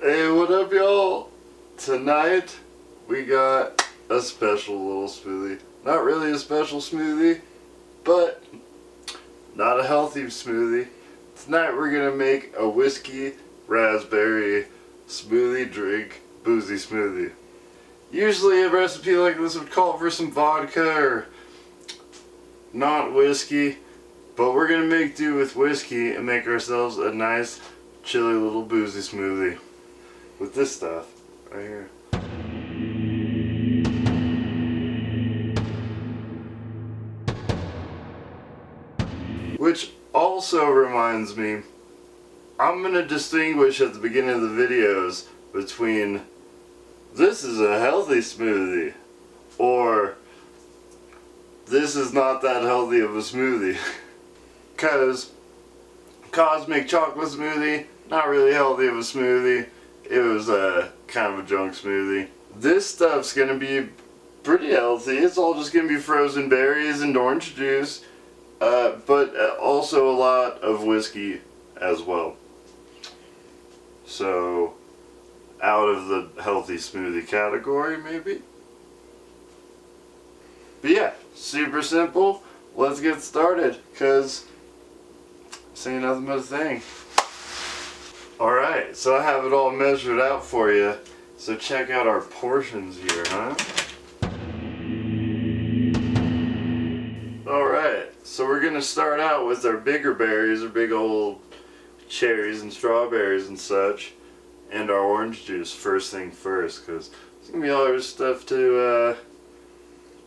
Hey, what up, y'all? Tonight we got a special little smoothie. Not really a special smoothie, but not a healthy smoothie. Tonight we're gonna make a whiskey raspberry smoothie drink boozy smoothie. Usually a recipe like this would call for some vodka or not whiskey, but we're gonna make do with whiskey and make ourselves a nice chilly little boozy smoothie with this stuff right here. Which also reminds me, I'm gonna distinguish at the beginning of the videos between this is a healthy smoothie or this is not that healthy of a smoothie. Cause Cosmic Chocolate Smoothie, not really healthy of a smoothie. It was a kind of a junk smoothie. This stuff's gonna be pretty healthy. It's all just gonna be frozen berries and orange juice, but also a lot of whiskey as well. So, out of the healthy smoothie category, maybe? But yeah, super simple. Let's get started, cause this ain't nothing but a thing. Alright, so I have it all measured out for you. So check out our portions here, huh? Alright, so we're gonna start out with our bigger berries, our big old cherries and strawberries and such, and our orange juice first thing first, because it's gonna be all our stuff to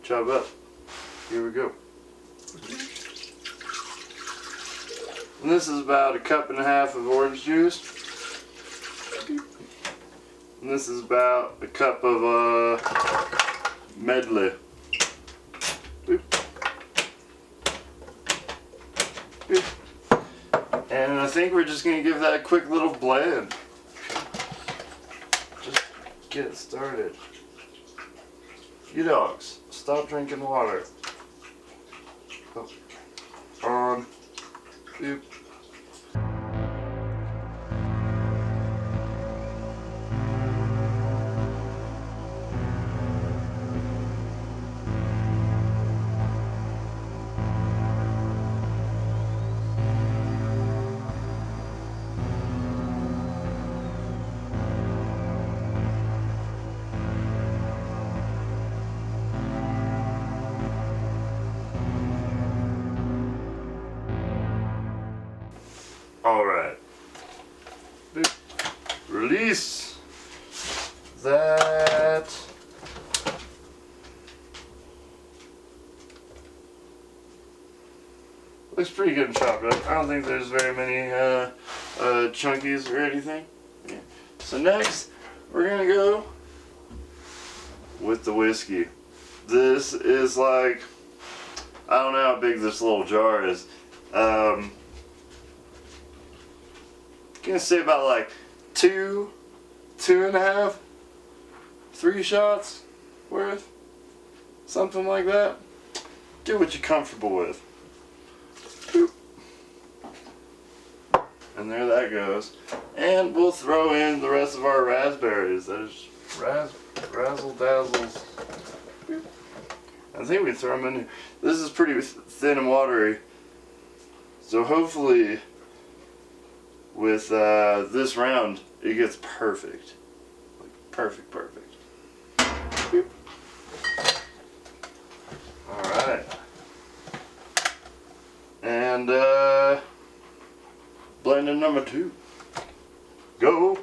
chop up. Here we go. And this is about 1.5 cups of orange juice. And this is about 1 cup of medley. And I think we're just gonna give that a quick little blend. Just get it started. You dogs, stop drinking water. Oh. On. Boop. Alright. Release that. Looks pretty good and chopped up. I don't think there's very many chunkies or anything. Yeah. So next, we're gonna go with the whiskey. This is like, I don't know how big this little jar is. Gonna say about like 2.5, 3 shots worth, something like that. Do what you're comfortable with. Boop. And there that goes. And we'll throw in the rest of our raspberries. There's razzle dazzles. Boop. I think we throw them in here. This is pretty thin and watery, so hopefully with this round, it gets perfect. Like, perfect. Alright. And, blender number 2. Go!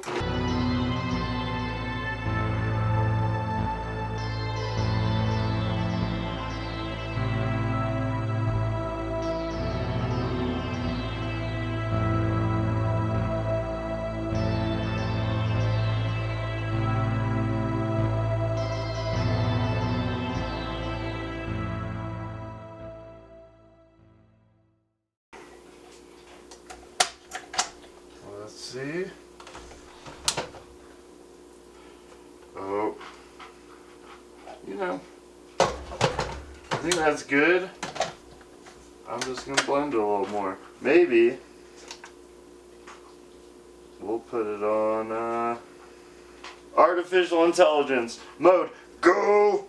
See? Oh. You know, I think that's good. I'm just gonna blend it a little more. Maybe we'll put it on Artificial intelligence mode, go!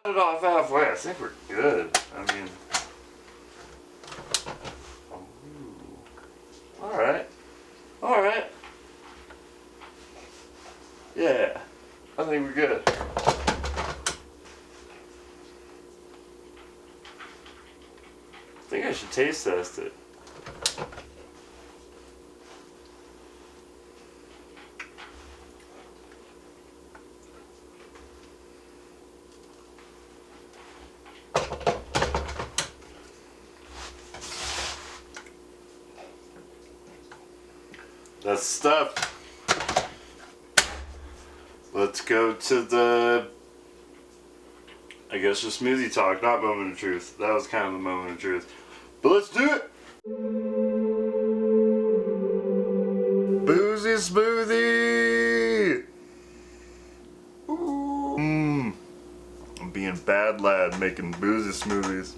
Cut it off halfway. I think we're good. I mean, all right. Yeah, I think we're good. I think I should taste test it. That's stuff. Let's go to the, I guess, just smoothie talk, not moment of truth. That was kind of the moment of truth. But let's do it! Boozy smoothie! Ooh. I'm being bad lad making boozy smoothies.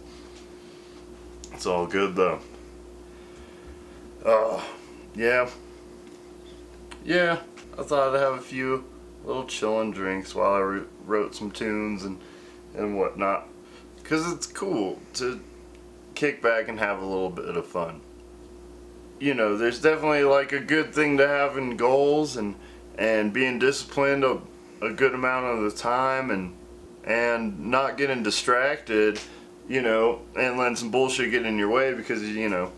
It's all good though. Yeah, I thought I'd have a few little chillin' drinks while I wrote some tunes and whatnot. Because it's cool to kick back and have a little bit of fun. You know, there's definitely like a good thing to having goals and being disciplined a good amount of the time and not getting distracted, you know, and letting some bullshit get in your way because, you know,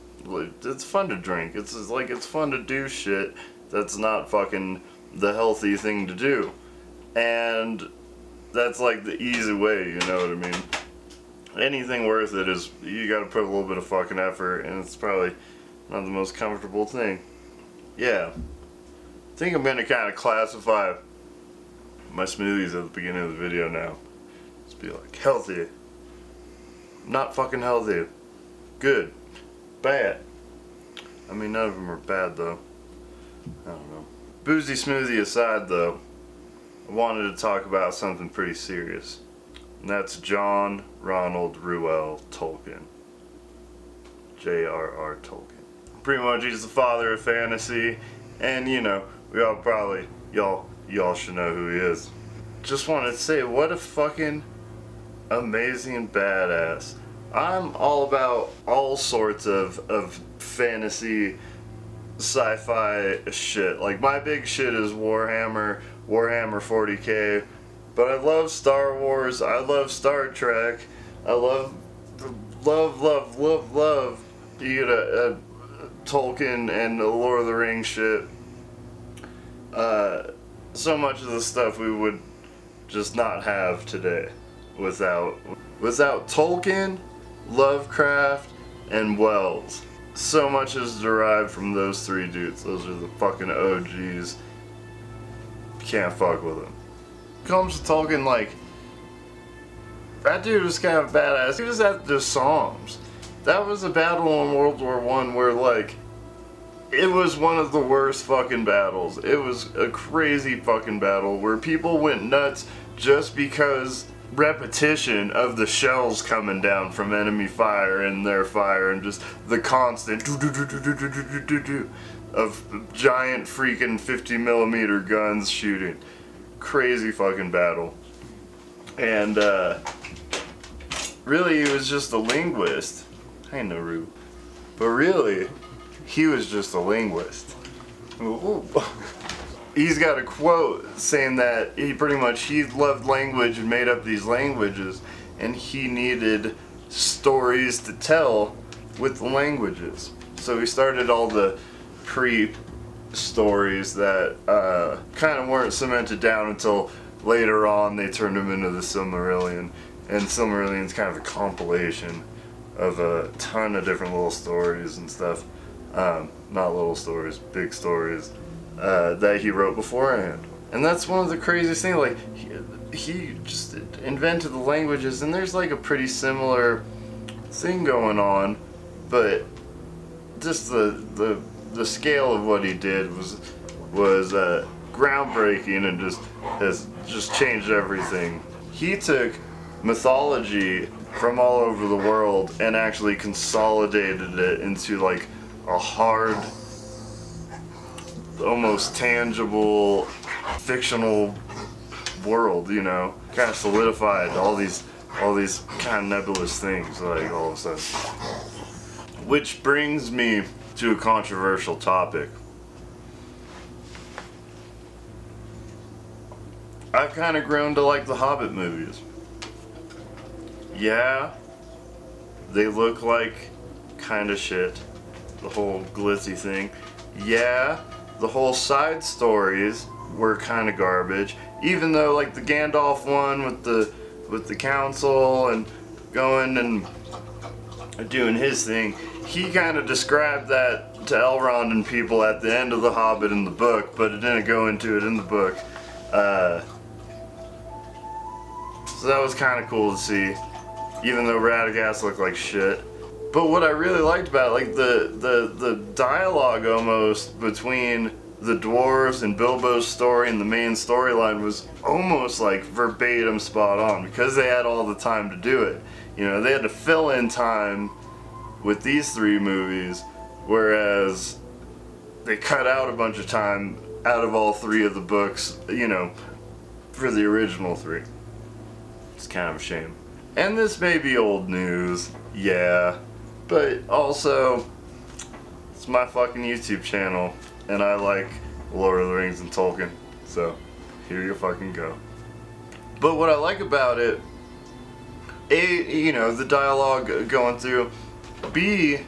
it's fun to drink. It's fun to do shit that's not fucking the healthy thing to do. And that's like the easy way, you know what I mean? Anything worth it is, you gotta put a little bit of fucking effort, and it's probably not the most comfortable thing. Yeah. I think I'm gonna kind of classify my smoothies at the beginning of the video now. Just be like, healthy. Not fucking healthy. Good. Bad. I mean, none of them are bad though. I don't know. Boozy smoothie aside though, I wanted to talk about something pretty serious. And that's John Ronald Reuel Tolkien. J.R.R. Tolkien. Pretty much he's the father of fantasy, and you know, we all probably, y'all should know who he is. Just wanted to say, what a fucking amazing badass. I'm all about all sorts of fantasy, sci-fi shit. Like, my big shit is Warhammer 40K, but I love Star Wars, I love Star Trek, I love you know, Tolkien and the Lord of the Rings shit. So much of the stuff we would just not have today without Tolkien, Lovecraft, and Wells. So much is derived from those three dudes. Those are the fucking OGs. Can't fuck with them. Comes to Tolkien, like, that dude was kind of badass. He was at the Psalms. That was a battle in World War I where, like, it was one of the worst fucking battles. It was a crazy fucking battle where people went nuts just because repetition of the shells coming down from enemy fire and their fire and just the constant of giant freaking 50mm guns shooting. Crazy fucking battle. And really he was just a linguist. Hey Naru. But really, he was just a linguist. Ooh. He's got a quote saying that he loved language and made up these languages, and he needed stories to tell with the languages. So he started all the pre-stories that kind of weren't cemented down until later on they turned them into the Silmarillion. and Silmarillion's kind of a compilation of a ton of different little stories and stuff. Not little stories, big stories that he wrote beforehand. And that's one of the craziest things. Like he just invented the languages, and there's like a pretty similar thing going on, but just the scale of what he did was groundbreaking and has changed everything. He took mythology from all over the world and actually consolidated it into like a hard, almost tangible, fictional world, you know? Kind of solidified all these kind of nebulous things, like, all of a sudden. Which brings me to a controversial topic. I've kind of grown to like the Hobbit movies. Yeah, they look like kind of shit. The whole glitzy thing. Yeah, the whole side stories were kind of garbage. Even though, like, the Gandalf one with the council and going and doing his thing, he kind of described that to Elrond and people at the end of the Hobbit in the book, but it didn't go into it in the book. So that was kind of cool to see, even though Radagast looked like shit. But what I really liked about it, like the dialogue almost between the dwarves and Bilbo's story and the main storyline was almost like verbatim spot on, because they had all the time to do it. You know, they had to fill in time with these three movies, whereas they cut out a bunch of time out of all three of the books, you know, for the original three. It's kind of a shame. And this may be old news, yeah, but also, it's my fucking YouTube channel, and I like Lord of the Rings and Tolkien, so here you fucking go. But what I like about it, A, you know, the dialogue going through, B,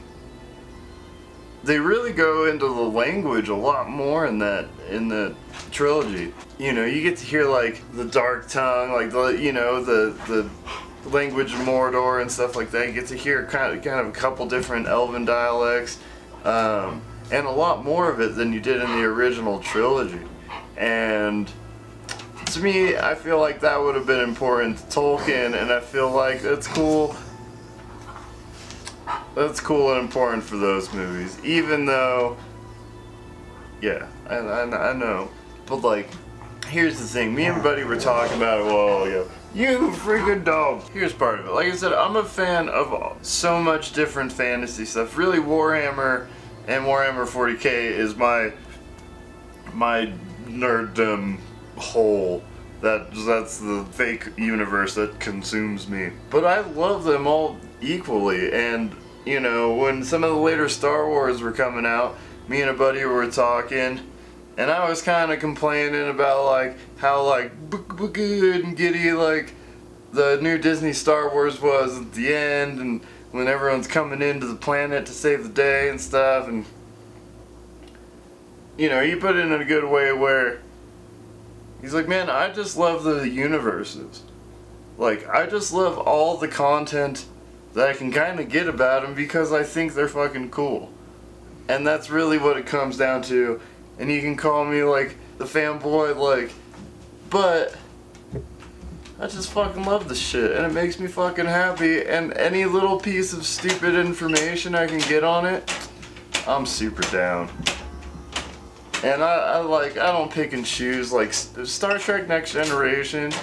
they really go into the language a lot more in the trilogy. You know, you get to hear like the dark tongue, like the language of Mordor and stuff like that. You get to hear kind of a couple different Elven dialects, and a lot more of it than you did in the original trilogy. And to me, I feel like that would have been important to Tolkien, and I feel like that's cool. That's cool and important for those movies, even though, yeah, I know, but like, here's the thing, me and Buddy were talking about it, well, yeah, you freaking dog. Here's part of it. Like I said, I'm a fan of so much different fantasy stuff. Really, Warhammer and Warhammer 40k is my nerddom hole. That's the fake universe that consumes me. But I love them all equally, and you know, when some of the later Star Wars were coming out, me and a buddy were talking, and I was kind of complaining about like how like good and giddy like the new Disney Star Wars was at the end, and when everyone's coming into the planet to save the day and stuff, and you know, he put it in a good way where he's like, man, I just love the universes. Like, I just love all the content that I can kind of get about them because I think they're fucking cool. And that's really what it comes down to. And you can call me like the fanboy, like, but I just fucking love the shit and it makes me fucking happy, and any little piece of stupid information I can get on it, I'm super down. And I don't pick and choose. Like, Star Trek Next Generation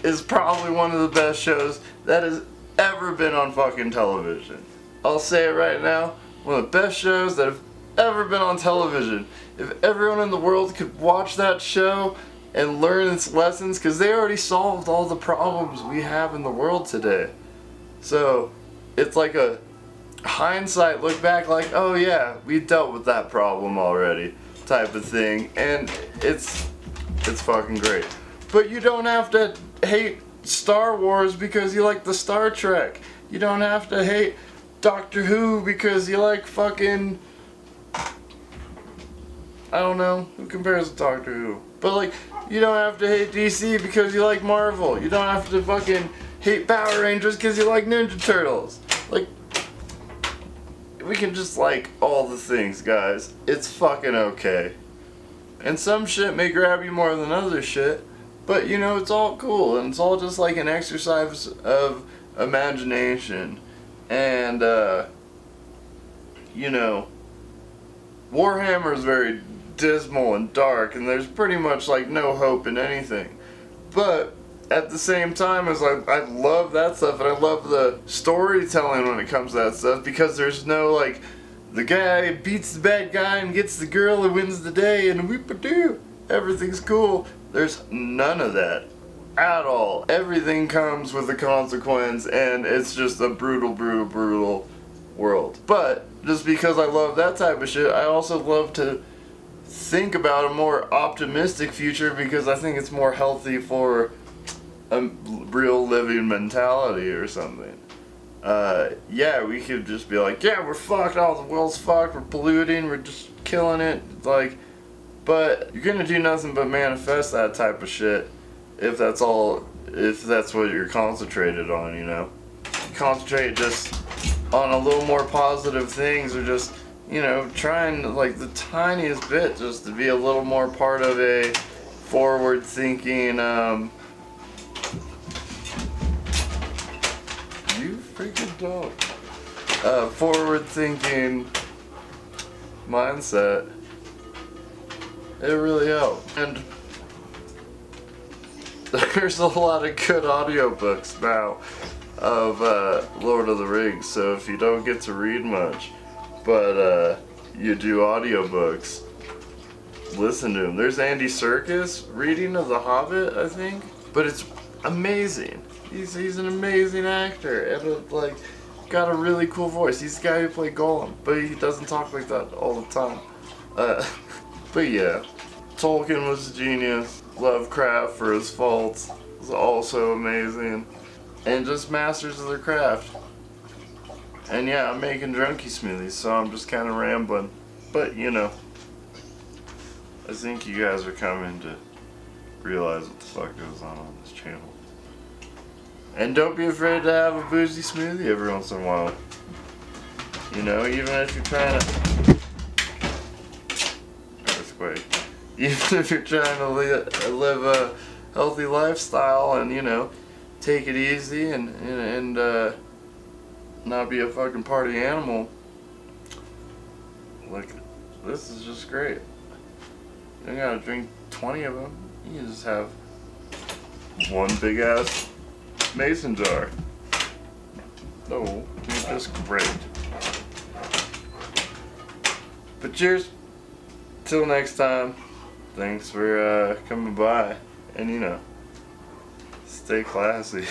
is probably one of the best shows that has ever been on fucking television. I'll say it right now, one of the best shows that have ever been on television. If everyone in the world could watch that show and learn its lessons, because they already solved all the problems we have in the world today. So it's like a hindsight look back, like, oh yeah, we dealt with that problem already, type of thing, and it's fucking great. But you don't have to hate Star Wars because you like the Star Trek. You don't have to hate Doctor Who because you like fucking, I don't know, who compares to Doctor Who? But like, you don't have to hate DC because you like Marvel. You don't have to fucking hate Power Rangers because you like Ninja Turtles. Like, we can just like all the things, guys. It's fucking okay. And some shit may grab you more than other shit, but you know, it's all cool, and it's all just like an exercise of imagination. And, you know, Warhammer is very dismal and dark, and there's pretty much like no hope in anything. But at the same time, as I love that stuff, and I love the storytelling when it comes to that stuff, because there's no like, the guy beats the bad guy and gets the girl and wins the day and whoop-a-doo, everything's cool. There's none of that at all. Everything comes with a consequence, and it's just a brutal, brutal, brutal world. But just because I love that type of shit, I also love to think about a more optimistic future, because I think it's more healthy for a real living mentality or something. Yeah, we could just be like, yeah, we're fucked, all the world's fucked, we're polluting, we're just killing it, like, but you're gonna do nothing but manifest that type of shit if that's what you're concentrated on, you know? Concentrate just on a little more positive things, or just, you know, trying like the tiniest bit just to be a little more part of a forward-thinking, you freaking dog. Forward-thinking mindset. It really helps. And there's a lot of good audiobooks now of Lord of the Rings, so if you don't get to read much, but you do audiobooks, listen to them. There's Andy Serkis reading of The Hobbit, I think, but it's amazing. He's an amazing actor, and like got a really cool voice. He's the guy who played Gollum, but he doesn't talk like that all the time. But yeah, Tolkien was a genius. Lovecraft, for his faults, was also amazing, and just masters of their craft. And yeah, I'm making drunkie smoothies, so I'm just kind of rambling, but you know, I think you guys are coming to realize what the fuck goes on this channel. And don't be afraid to have a boozy smoothie every once in a while. You know, even if you're trying to... Earthquake. Even if you're trying to live a healthy lifestyle and, you know, take it easy and not be a fucking party animal. Look, this is just great. You don't gotta drink 20 of them. You can just have one big ass mason jar. No, it's just great. But cheers. Till next time. Thanks for coming by. And you know, stay classy.